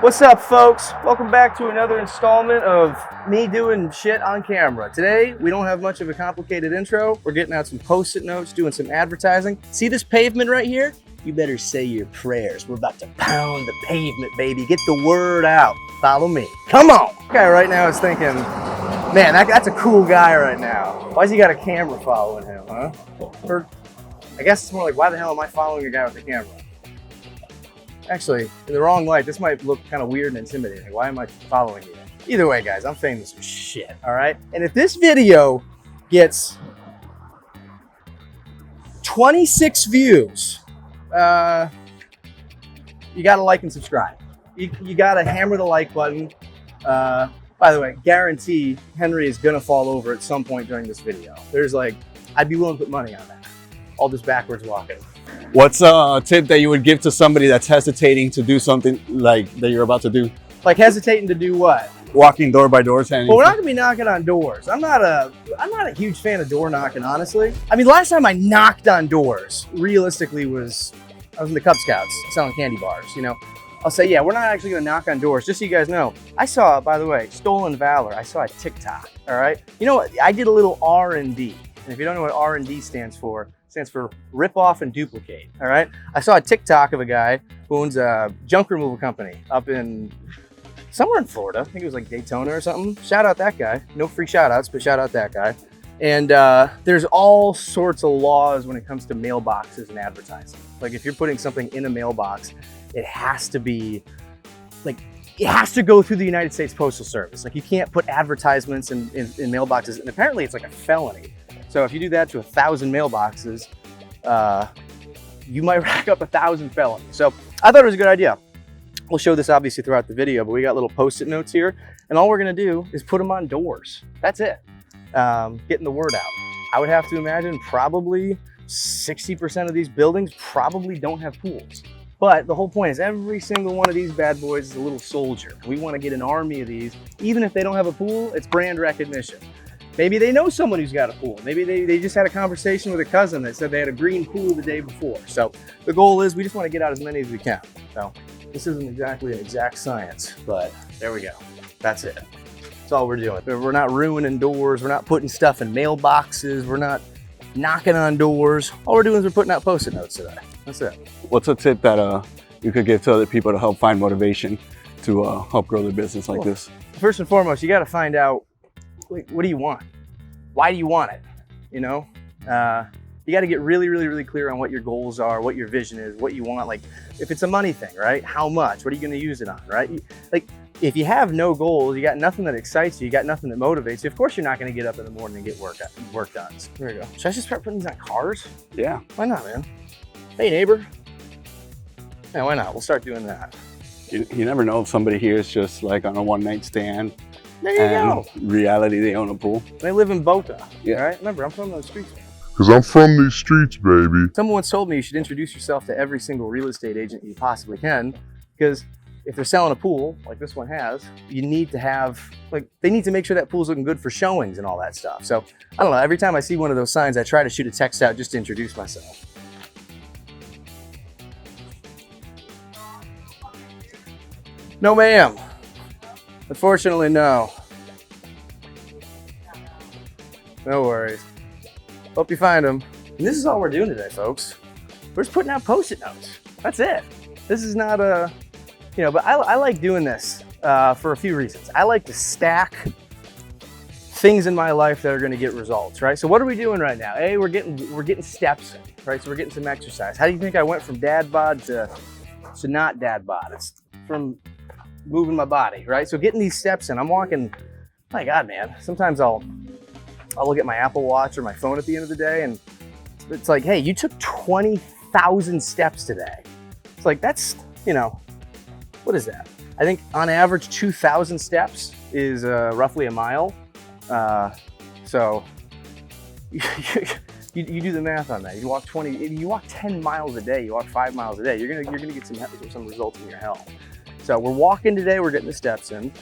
What's up, folks? Welcome back to another installment of me doing shit on camera. Today, we don't have much of a complicated intro. We're getting out some Post-it notes, doing some advertising. See this pavement right here? You better say your prayers. We're about to pound the pavement, baby. Get the word out. Follow me. Come on! This guy right now is thinking, man, that's a cool guy right now. Why's he got a camera following him, huh? Or, I guess it's more like, why the hell am I following a guy with a camera? Actually, in the wrong light, this might look kind of weird and intimidating. Why am I following you? Either way, guys, I'm famous as shit, all right? And if this video gets 26 views, you gotta like and subscribe. You gotta hammer the like button. By the way, guarantee Henry is gonna fall over at some point during this video. There's like, I'd be willing to put money on that. All this backwards walking. What's a tip that you would give to somebody that's hesitating to do something like that you're about to do? Like hesitating to do what? Walking door by door, saying. Well, we're not gonna be knocking on doors. I'm not a huge fan of door knocking, honestly. I mean, last time I knocked on doors, realistically, I was in the Cub Scouts selling candy bars. You know, I'll say, yeah, we're not actually gonna knock on doors. Just so you guys know, I saw, by the way, Stolen Valor. I saw a TikTok. All right, you know what? I did a little R&D, and if you don't know what R&D stands for rip off and duplicate. All right, I saw a TikTok of a guy who owns a junk removal company up in somewhere in Florida. I think it was like Daytona or something. Shout out that guy. No free shout outs, but shout out that guy. And there's all sorts of laws when it comes to mailboxes and advertising. Like if you're putting something in a mailbox, it has to be like, it has to go through the United States Postal Service. Like you can't put advertisements in mailboxes, and apparently it's like a felony. So if you do that to 1,000 mailboxes, you might rack up 1,000 felonies. So I thought it was a good idea. We'll show this obviously throughout the video, but we got little Post-it notes here, and all we're gonna do is put them on doors. That's it. Getting the word out. I would have to imagine probably 60% of these buildings probably don't have pools. But the whole point is every single one of these bad boys is a little soldier. We want to get an army of these. Even if they don't have a pool, it's brand recognition. Maybe they know someone who's got a pool. Maybe they just had a conversation with a cousin that said they had a green pool the day before. So the goal is we just want to get out as many as we can. So this isn't exactly an exact science, but there we go. That's it. That's all we're doing. We're not ruining doors. We're not putting stuff in mailboxes. We're not knocking on doors. All we're doing is we're putting out Post-it notes today. That's it. What's a tip that you could give to other people to help find motivation to help grow their business like this? First and foremost, you got to find out, what do you want? Why do you want it? You know, you got to get really clear on what your goals are, what your vision is, what you want. Like if it's a money thing, right? How much? What are you going to use it on, right? Like if you have no goals, you got nothing that excites you, you got nothing that motivates you, of course you're not going to get up in the morning and get work done. There you go. Should I just start putting these on cars? Yeah. Why not, man? Hey, neighbor. Yeah, why not? We'll start doing that. You never know if somebody here is just like on a one-night stand. There you go. Reality, they own a pool. They live in Boca. Yeah. Right? Remember, I'm from those streets, man. Because I'm from these streets, baby. Someone once told me you should introduce yourself to every single real estate agent you possibly can, because if they're selling a pool like this one has, you need to have, like, they need to make sure that pool's looking good for showings and all that stuff. So I don't know, every time I see one of those signs, I try to shoot a text out just to introduce myself. No, ma'am. Unfortunately, no. No worries. Hope you find them. And this is all we're doing today, folks. We're just putting out Post-it notes. That's it. This is not a, you know, but I like doing this for a few reasons. I like to stack things in my life that are going to get results, right? So what are we doing right now? We're getting steps in, right? So we're getting some exercise. How do you think I went from dad bod to not dad bod? It's from moving my body, right? So getting these steps in, I'm walking, my God, man, sometimes I'll look at my Apple Watch or my phone at the end of the day, and it's like, hey, you took 20,000 steps today. It's like, that's, you know, what is that? I think on average, 2,000 steps is roughly a mile. So you do the math on that. You walk 10 miles a day, you walk 5 miles a day, you're gonna get some results in your health. So we're walking today, we're getting the steps in,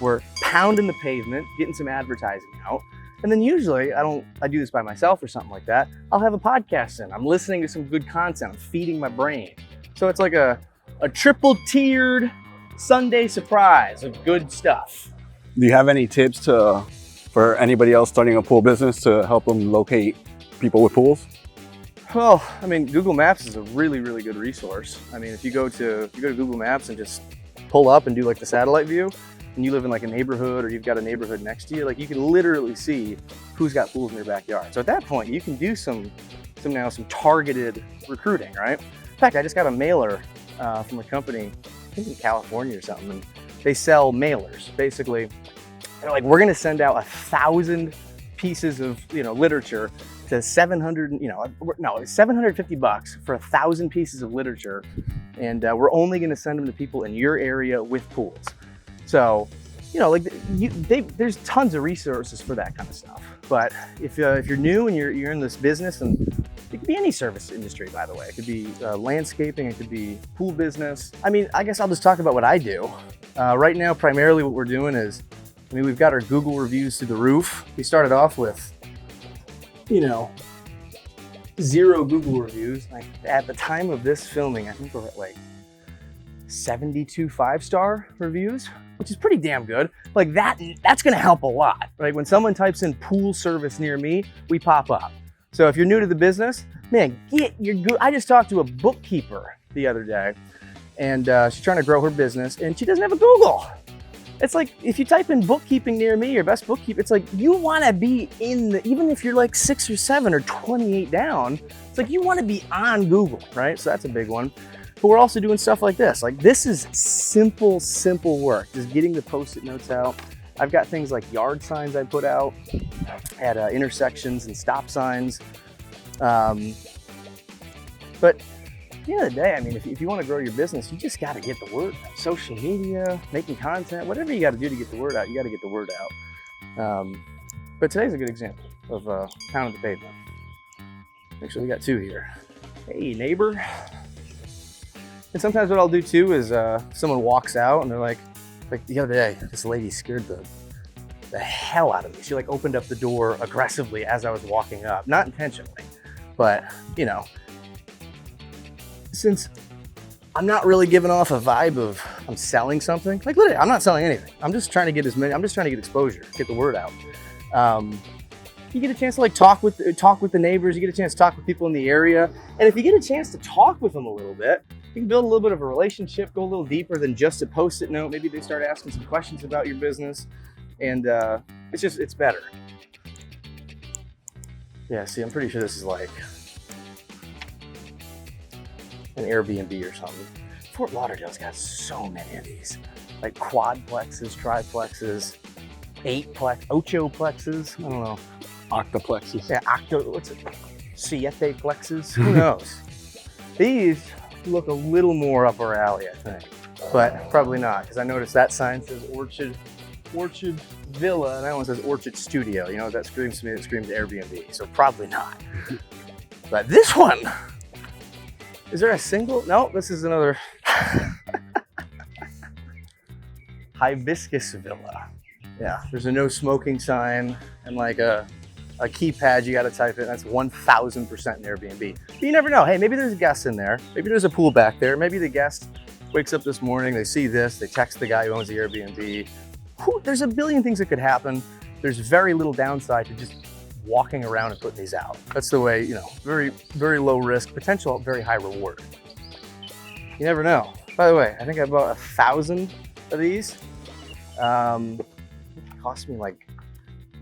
we're pounding the pavement, getting some advertising out. And then usually I do this by myself or something like that. I'll have a podcast in. I'm listening to some good content. I'm feeding my brain. So it's like a triple tiered Sunday surprise of good stuff. Do you have any tips for anybody else starting a pool business to help them locate people with pools? Well, I mean, Google Maps is a really, really good resource. I mean, if you go to Google Maps and just pull up and do like the satellite view, and you live in like a neighborhood or you've got a neighborhood next to you, like you can literally see who's got pools in their backyard. So at that point, you can do some targeted recruiting, right? In fact, I just got a mailer from a company, I think in California or something, and they sell mailers. Basically, they're like, we're gonna send out 1,000 pieces of literature to 700, $750 for 1,000 pieces of literature, and we're only gonna send them to people in your area with pools. So, there's tons of resources for that kind of stuff. But if you're new and you're in this business, and it could be any service industry, by the way, it could be landscaping, it could be pool business. I mean, I guess I'll just talk about what I do. Right now, primarily what we're doing is, we've got our Google reviews through the roof. We started off with, 0 Google reviews. Like, at the time of this filming, I think we're at like 72 5-star reviews, which is pretty damn good. Like that's gonna help a lot. Like when someone types in pool service near me, we pop up. So if you're new to the business, man, I just talked to a bookkeeper the other day, and she's trying to grow her business, and she doesn't have a Google. It's like, if you type in bookkeeping near me or best bookkeeper, it's like, you wanna be even if you're like 6 or 7 or 28 down, it's like you wanna be on Google, right? So that's a big one. But we're also doing stuff like this. Like, this is simple work, just getting the Post-it notes out. I've got things like yard signs I put out at intersections and stop signs. But at the end of the day, I mean, if you want to grow your business, you just got to get the word out. Social media, making content, whatever you got to do to get the word out, you got to get the word out. But today's a good example of Pound the Pavement. Actually, we got 2 here. Hey, neighbor. And sometimes what I'll do too is someone walks out and they're like the other day, this lady scared the hell out of me. She like opened up the door aggressively as I was walking up, not intentionally, but since I'm not really giving off a vibe of I'm selling something, like literally, I'm not selling anything. I'm just trying to get I'm just trying to get exposure, get the word out. You get a chance to like talk with the neighbors, you get a chance to talk with people in the area. And if you get a chance to talk with them a little bit, you can build a little bit of a relationship, go a little deeper than just a Post-it note. Maybe they start asking some questions about your business, and it's better. Yeah, see, I'm pretty sure this is like an Airbnb or something. Fort Lauderdale's got so many of these, like quadplexes, triplexes, 8plex, ochoplexes, I don't know. Octoplexes. Yeah, what's it? Siete plexes, who knows? These look a little more up our alley, I think, but probably not, because I noticed that sign says Orchard Villa, and that one says Orchard Studio. You know what that screams to me? It screams Airbnb, so probably not. But this one, is there a single? No, this is another Hibiscus Villa. Yeah, there's a no smoking sign and like a keypad you got to type in. That's 1,000% an Airbnb. But you never know. Hey, maybe there's a guest in there. Maybe there's a pool back there. Maybe the guest wakes up this morning, they see this, they text the guy who owns the Airbnb. There's a billion things that could happen. There's very little downside to just walking around and putting these out. That's the way, very, very low risk, potential, very high reward. You never know. By the way, I think I bought 1,000 of these. It cost me like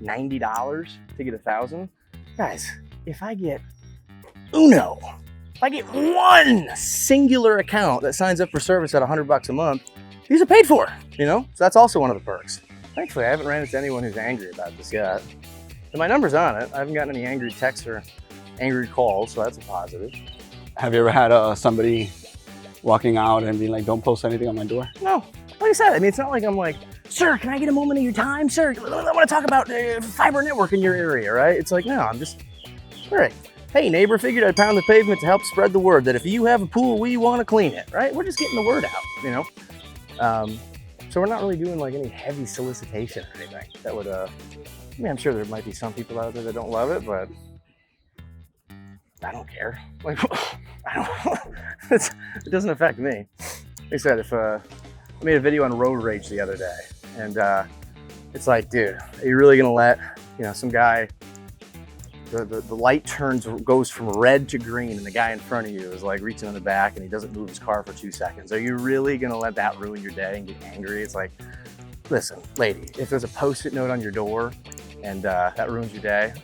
$90 to get 1,000. Guys, if I get one singular account that signs up for service at $100 a month, these are paid for, So that's also one of the perks. Thankfully, I haven't ran into anyone who's angry about this yet. And my number's on it. I haven't gotten any angry texts or angry calls, so that's a positive. Have you ever had somebody walking out and being like, don't post anything on my door? No. Like I said, I mean, it's not like I'm like, sir, can I get a moment of your time? Sir, I want to talk about fiber network in your area, right? It's like, no, I'm just, all right. Hey, neighbor, figured I'd pound the pavement to help spread the word that if you have a pool, we want to clean it, right? We're just getting the word out, So we're not really doing like any heavy solicitation or anything. That would, I'm sure there might be some people out there that don't love it, but I don't care. Like, it doesn't affect me. Like I said, if I made a video on road rage the other day, and it's like, dude, are you really gonna let, you know, some guy, the light goes from red to green, and the guy in front of you is like reaching in the back and he doesn't move his car for 2 seconds. Are you really gonna let that ruin your day and get angry? It's like, listen, lady, if there's a Post-it note on your door and that ruins your day,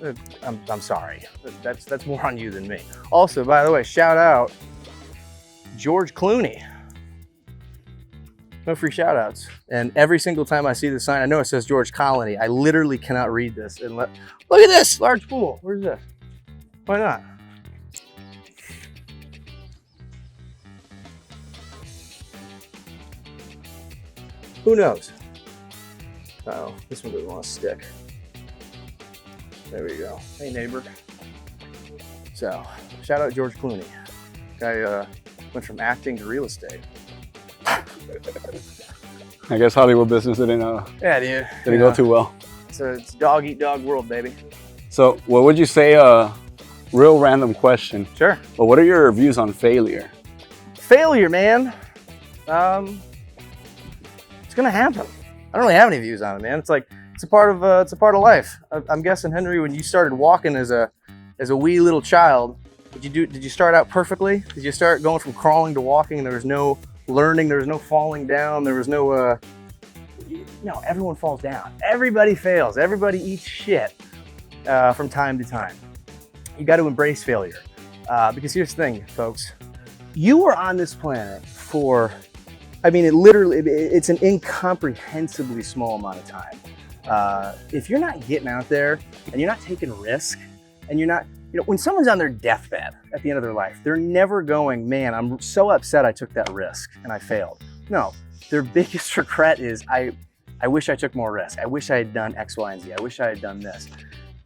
I'm sorry. That's more on you than me. Also, by the way, shout out George Clooney. No free shout outs. And every single time I see the sign, I know it says George Colony. I literally cannot read this. And look at this large pool. Where's this? Why not? Who knows? Uh-oh, this one doesn't want to stick. There we go. Hey, neighbor. So, shout out George Clooney. Guy went from acting to real estate. I guess Hollywood business didn't go too well. So it's dog eat dog world, baby. So what would you say, real random question? Sure. But what are your views on failure? Failure, man. It's gonna happen. I don't really have any views on it, man. It's like it's a part of life. I'm guessing, Henry, when you started walking as a wee little child, did you start out perfectly? Did you start going from crawling to walking and there was no learning, there was no falling down, there was no everyone falls down. Everybody fails. Everybody eats shit from time to time. You got to embrace failure because here's the thing, folks. You are on this planet for, I mean, it's an incomprehensibly small amount of time. If you're not getting out there and you're not taking risk and you're not, you know, when someone's on their deathbed at the end of their life, they're never going, man, I'm so upset I took that risk and I failed. No, their biggest regret is, I wish I took more risk. I wish I had done X, Y, and Z. I wish I had done this.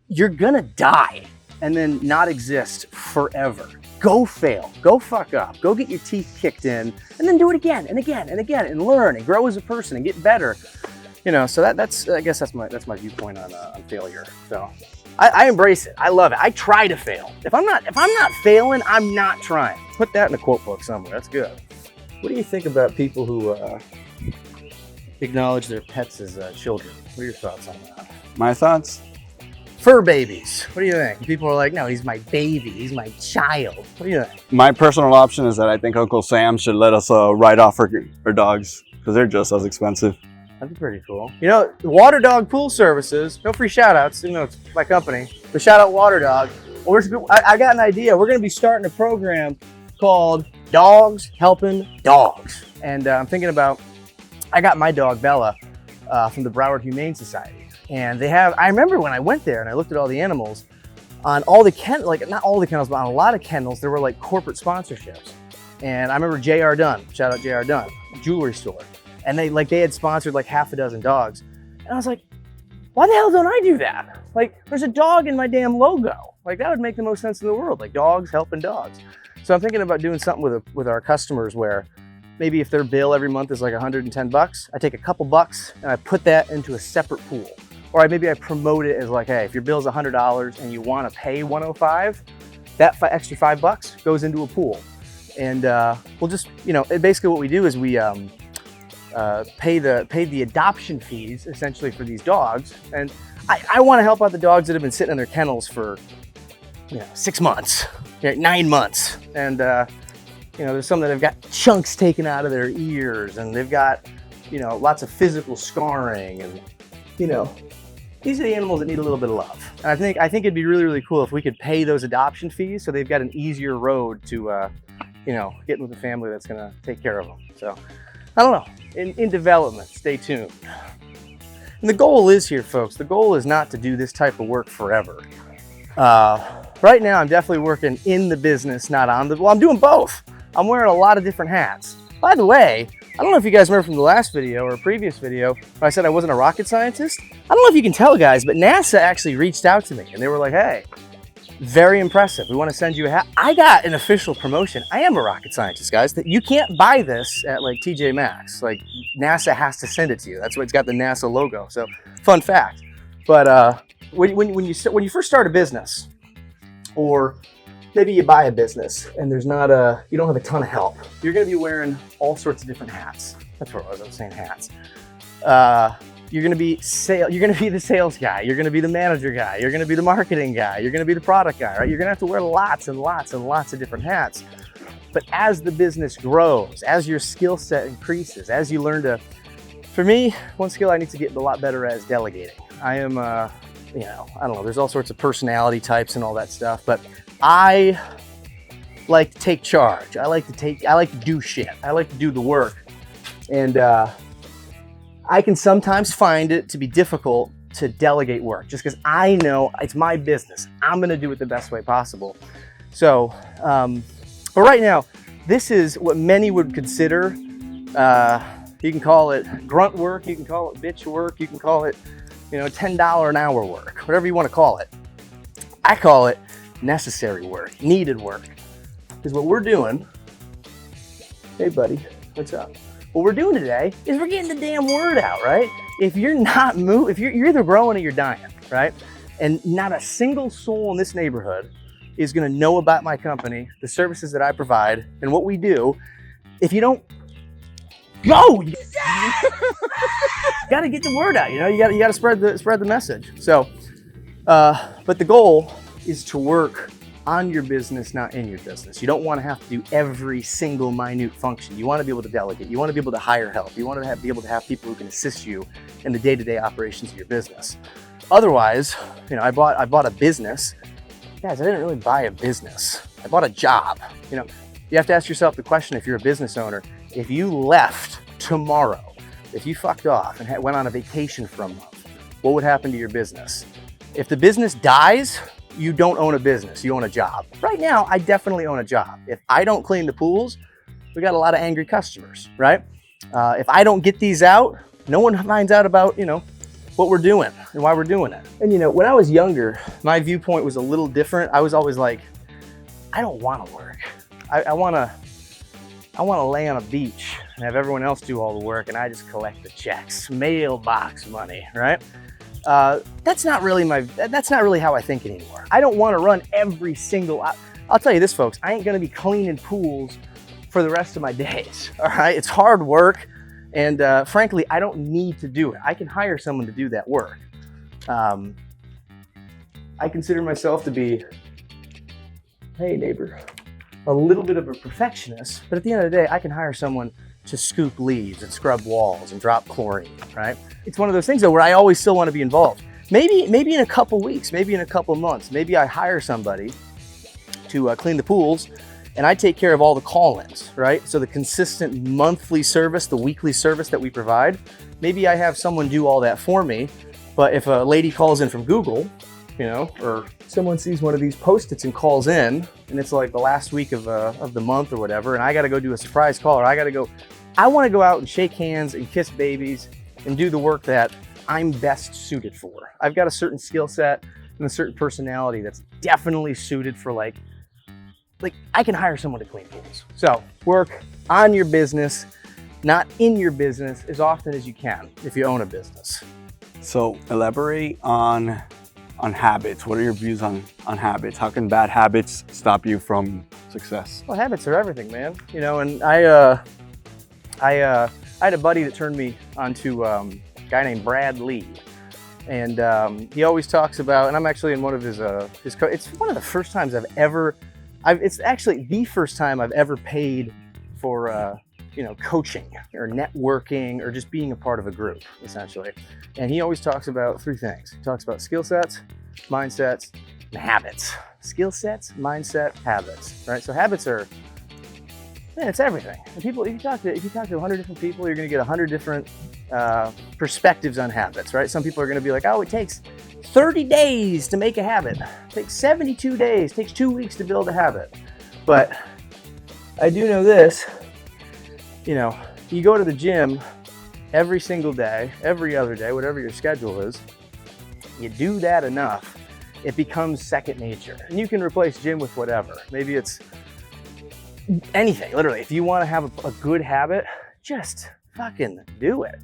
You're gonna die and then not exist forever. Go fail, go fuck up, go get your teeth kicked in, and then do it again and again and again and learn and grow as a person and get better. You know, so that's I guess that's my viewpoint on failure. So I embrace it. I love it. I try to fail. If I'm not failing, I'm not trying. Put that in a quote book somewhere. That's good. What do you think about people who acknowledge their pets as children? What are your thoughts on that? My thoughts? Fur babies. What do you think? People are like, no, he's my baby. He's my child. What do you think? My personal option is that I think Uncle Sam should let us ride off our dogs because they're just as expensive. That'd be pretty cool. You know, Water Dog Pool Services, no free shout outs, you know, it's my company, but shout out Water Dog. I got an idea. We're gonna be starting a program called Dogs Helping Dogs. And I'm thinking about, I got my dog Bella from the Broward Humane Society. And they have, I remember when I went there and I looked at all the animals, on all the kennels, like not all the kennels, but on a lot of kennels, there were like corporate sponsorships. And I remember J.R. Dunn, shout out J.R. Dunn, jewelry store. And they had sponsored like half a dozen dogs. And I was like, why the hell don't I do that? Like, there's a dog in my damn logo. Like, that would make the most sense in the world. Like, dogs helping dogs. So I'm thinking about doing something with our customers where maybe if their bill every month is like $110, I take a couple bucks and I put that into a separate pool. Or maybe I promote it as like, hey, if your bill's $100 and you want to pay $105, that extra $5 goes into a pool. And we'll just, you know, basically what we do is we pay the adoption fees essentially for these dogs. And I want to help out the dogs that have been sitting in their kennels for, you know, 6 months, 9 months. And, you know, there's some that have got chunks taken out of their ears and they've got, you know, lots of physical scarring and, you know, these are the animals that need a little bit of love. And I think it'd be really, really cool if we could pay those adoption fees so they've got an easier road to, you know, getting with a family that's going to take care of them. So I don't know, in development, stay tuned. And the goal is here, folks, the goal is not to do this type of work forever. Right now, I'm definitely working in the business, not on the, well, I'm doing both. I'm wearing a lot of different hats. By the way, I don't know if you guys remember from the last video or a previous video where I said I wasn't a rocket scientist. I don't know if you can tell, guys, but NASA actually reached out to me and they were like, hey, very impressive. We want to send you a hat. I got an official promotion. I am a rocket scientist, guys. That you can't buy this at like TJ Maxx. Like NASA has to send it to you. That's why it's got the NASA logo. So fun fact. But when you first start a business, or maybe you buy a business and there's not you don't have a ton of help, you're going to be wearing all sorts of different hats. That's what I was saying, hats. You're gonna be the sales guy, you're gonna be the manager guy, you're gonna be the marketing guy, you're gonna be the product guy, right? You're gonna have to wear lots and lots and lots of different hats. But as the business grows, as your skill set increases, as you learn to, for me, one skill I need to get a lot better at is delegating. I am, you know, I don't know, there's all sorts of personality types and all that stuff, but I like to take charge. I like to do shit. I like to do the work. And I can sometimes find it to be difficult to delegate work just because I know it's my business. I'm gonna do it the best way possible. So, but right now, this is what many would consider, you can call it grunt work, you can call it bitch work, you can call it, you know, $10 an hour work, whatever you want to call it. I call it necessary work, needed work. Because what we're doing, hey buddy, what's up? What we're doing today is we're getting the damn word out, right? If you're not if you're either growing or you're dying, right? And not a single soul in this neighborhood is gonna know about my company, the services that I provide, and what we do. If you don't, go! You gotta get the word out, you know? You gotta spread the message. So, but the goal is to work on your business, not in your business. You don't want to have to do every single minute function. You want to be able to delegate. You want to be able to hire help. You want to be able to have people who can assist you in the day-to-day operations of your business. Otherwise, you know, I bought a business. Guys, I didn't really buy a business. I bought a job. You know, you have to ask yourself the question, if you're a business owner, if you left tomorrow, if you fucked off and went on a vacation for a month, what would happen to your business? If the business dies, you don't own a business, you own a job. Right now, I definitely own a job. If I don't clean the pools, we got a lot of angry customers, right? If I don't get these out, no one finds out about, you know, what we're doing and why we're doing it. And you know, when I was younger, my viewpoint was a little different. I was always like, I don't want to work. I want to lay on a beach and have everyone else do all the work and I just collect the checks, mailbox money, right? That's not really how I think anymore. I don't want to run every single, I'll tell you this, folks, I ain't going to be cleaning pools for the rest of my days. All right. It's hard work. And, frankly, I don't need to do it. I can hire someone to do that work. I consider myself to be, hey neighbor, a little bit of a perfectionist, but at the end of the day, I can hire someone to scoop leaves and scrub walls and drop chlorine, right? It's one of those things though where I always still want to be involved. Maybe in a couple weeks, maybe in a couple months, maybe I hire somebody to clean the pools and I take care of all the call-ins, right? So the consistent monthly service, the weekly service that we provide, maybe I have someone do all that for me. But if a lady calls in from Google, you know, or someone sees one of these Post-its and calls in and it's like the last week of the month or whatever, and I got to go do a surprise call, or I want to go out and shake hands and kiss babies and do the work that I'm best suited for. I've got a certain skill set and a certain personality that's definitely suited for like I can hire someone to clean pools. So work on your business, not in your business, as often as you can if you own a business. So elaborate on habits. What are your views on habits? How can bad habits stop you from success? Well, habits are everything, man. You know, and I had a buddy that turned me onto a guy named Brad Lee. And he always talks about, and I'm actually in one of his it's one of the first times it's actually the first time I've ever paid for, you know, coaching or networking or just being a part of a group, essentially. And he always talks about three things. He talks about skill sets, mindsets, and habits. Skill sets, mindset, habits, right? So habits are, man, it's everything. And people, if you talk to 100 different people, you're going to get 100 different perspectives on habits, right? Some people are going to be like, oh, it takes 30 days to make a habit. It takes 72 days. It takes 2 weeks to build a habit. But I do know this, you know, you go to the gym every single day, every other day, whatever your schedule is, you do that enough, it becomes second nature. And you can replace gym with whatever. Maybe it's anything, literally. If you want to have a good habit, just fucking do it.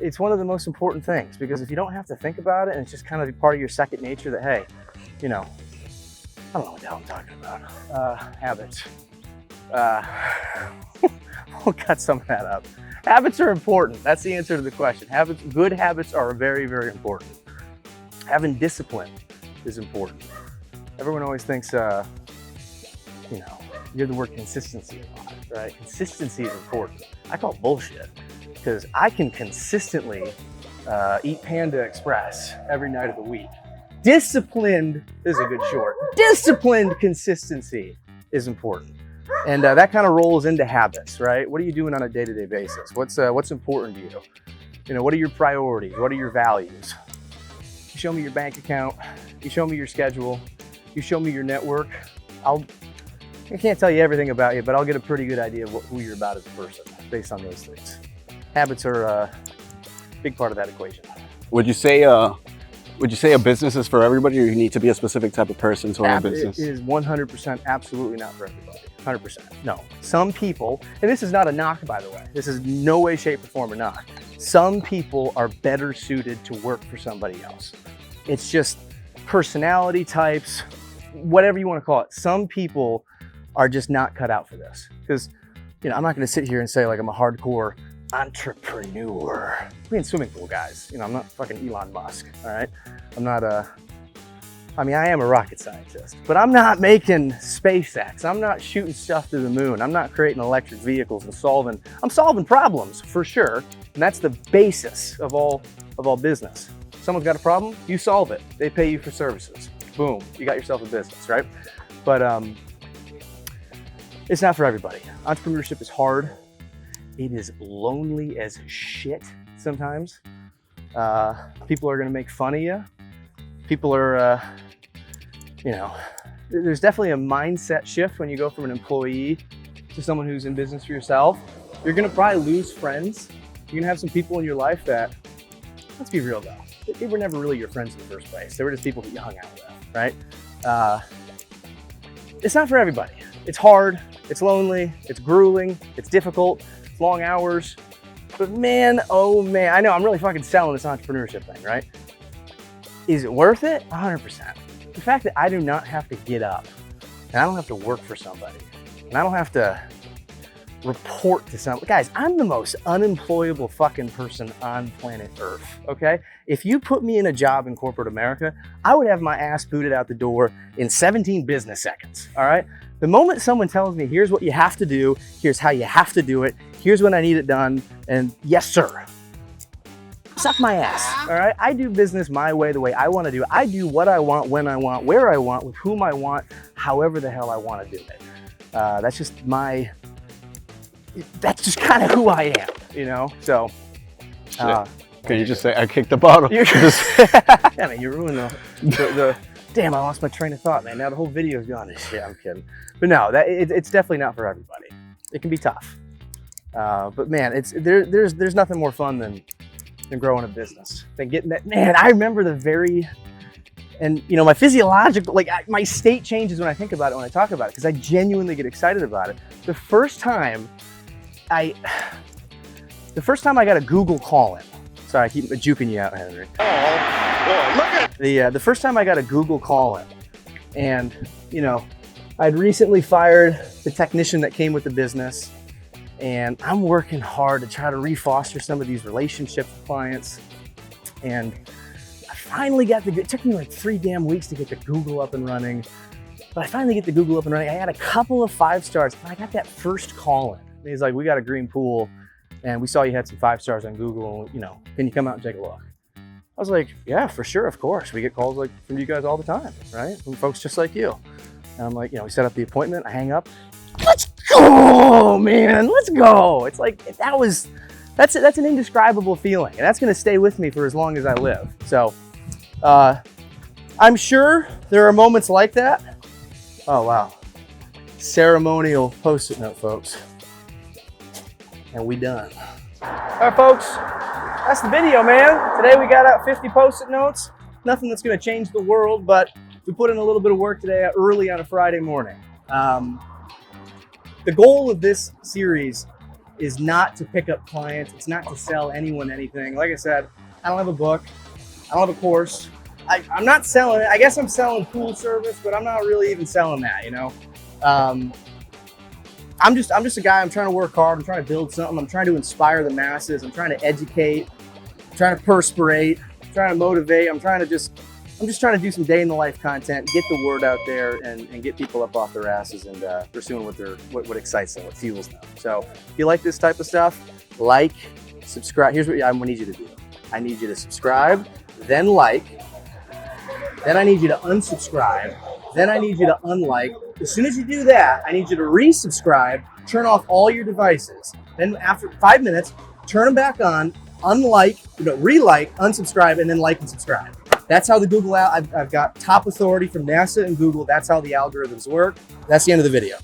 It's one of the most important things, because if you don't have to think about it and it's just kind of part of your second nature that, hey, you know, I don't know what the hell I'm talking about. Habits. We'll cut some of that up. Habits are important. That's the answer to the question. Good habits are very, very important. Having discipline is important. Everyone always thinks, you know, you hear the word consistency a lot, right? Consistency is important. I call it bullshit because I can consistently eat Panda Express every night of the week. Disciplined is a good short. Disciplined consistency is important. And that kind of rolls into habits, right? What are you doing on a day-to-day basis? What's important to you? You know, what are your priorities? What are your values? You show me your bank account. You show me your schedule. You show me your network. I can't tell you everything about you, but I'll get a pretty good idea of who you're about as a person based on those things. Habits are a big part of that equation. Would you say a business is for everybody, or you need to be a specific type of person to own a business? It is 100% absolutely not for everybody. 100%. No. Some people, and this is not a knock, by the way. This is no way, shape, or form a knock. Some people are better suited to work for somebody else. It's just personality types, whatever you want to call it. Some people are just not cut out for this. Because, you know, I'm not going to sit here and say like I'm a hardcore entrepreneur. We're in swimming pool guys. You know, I'm not fucking Elon Musk, all right? I'm not I mean, I am a rocket scientist, but I'm not making SpaceX. I'm not shooting stuff to the moon. I'm not creating electric vehicles and I'm solving problems for sure. And that's the basis of all business. Someone's got a problem, you solve it. They pay you for services. Boom, you got yourself a business, right? But it's not for everybody. Entrepreneurship is hard. It is lonely as shit sometimes. People are gonna make fun of you. People are, you know, there's definitely a mindset shift when you go from an employee to someone who's in business for yourself. You're gonna probably lose friends. You're gonna have some people in your life that, let's be real though, they were never really your friends in the first place. They were just people that you hung out with, right? It's not for everybody. It's hard, it's lonely, it's grueling, it's difficult, it's long hours. But man, oh man, I know I'm really fucking selling this entrepreneurship thing, right? Is it worth it? 100%. The fact that I do not have to get up and I don't have to work for somebody and I don't have to report to somebody. Guys, I'm the most unemployable fucking person on planet Earth, okay? If you put me in a job in corporate America, I would have my ass booted out the door in 17 business seconds, all right? The moment someone tells me, here's what you have to do, here's how you have to do it, here's when I need it done, and yes, sir. Suck my ass, all right? I do business my way, the way I want to do it. I do what I want, when I want, where I want, with whom I want, however the hell I want to do it. That's just kind of who I am, you know? So, can you just say, I kicked the bottle? Yeah, man, you ruined the damn, I lost my train of thought, man. Now the whole video's gone. Yeah, I'm kidding. But no, it's definitely not for everybody. It can be tough. But man, there's nothing more fun than growing a business, than getting that. Man, I remember and you know, my physiological, like my state changes when I think about it, when I talk about it, because I genuinely get excited about it. The first time I got a Google call in. Sorry, I keep juking you out, Henry. Oh, look at the first time I got a Google call in, and you know, I'd recently fired the technician that came with the business. And I'm working hard to try to re-foster some of these relationships with clients. And I finally got it took me like 3 damn weeks to get the Google up and running. But I finally get the Google up and running. I had a couple of 5 stars, and I got that first call in. And he's like, we got a green pool, and we saw you had some 5 stars on Google, you know, can you come out and take a look? I was like, yeah, for sure, of course. We get calls like from you guys all the time, right? From folks just like you. And I'm like, you know, we set up the appointment, I hang up. Let's go, man, let's go. It's like, that's an indescribable feeling, and that's gonna stay with me for as long as I live. So I'm sure there are moments like that. Oh, wow. Ceremonial Post-it note, folks. And we done. All right, folks, that's the video, man. Today we got out 50 Post-it notes. Nothing that's gonna change the world, but we put in a little bit of work today early on a Friday morning. The goal of this series is not to pick up clients. It's not to sell anyone anything. Like I said, I don't have a book. I don't have a course. I'm not selling it. I guess I'm selling pool service, but I'm not really even selling that, you know? I'm I'm just a guy. I'm trying to work hard. I'm trying to build something. I'm trying to inspire the masses. I'm trying to educate. I'm trying to perspirate. I'm trying to motivate. I'm just trying to do some day in the life content, get the word out there, and get people up off their asses and pursuing what excites them, what fuels them. So if you like this type of stuff, like, subscribe. Here's what I need you to do. I need you to subscribe, then like, then I need you to unsubscribe, then I need you to unlike. As soon as you do that, I need you to resubscribe, turn off all your devices. Then after 5 minutes, turn them back on, unlike, re-like, unsubscribe, and then like and subscribe. That's how the Google, I've got top authority from NASA and Google. That's how the algorithms work. That's the end of the video.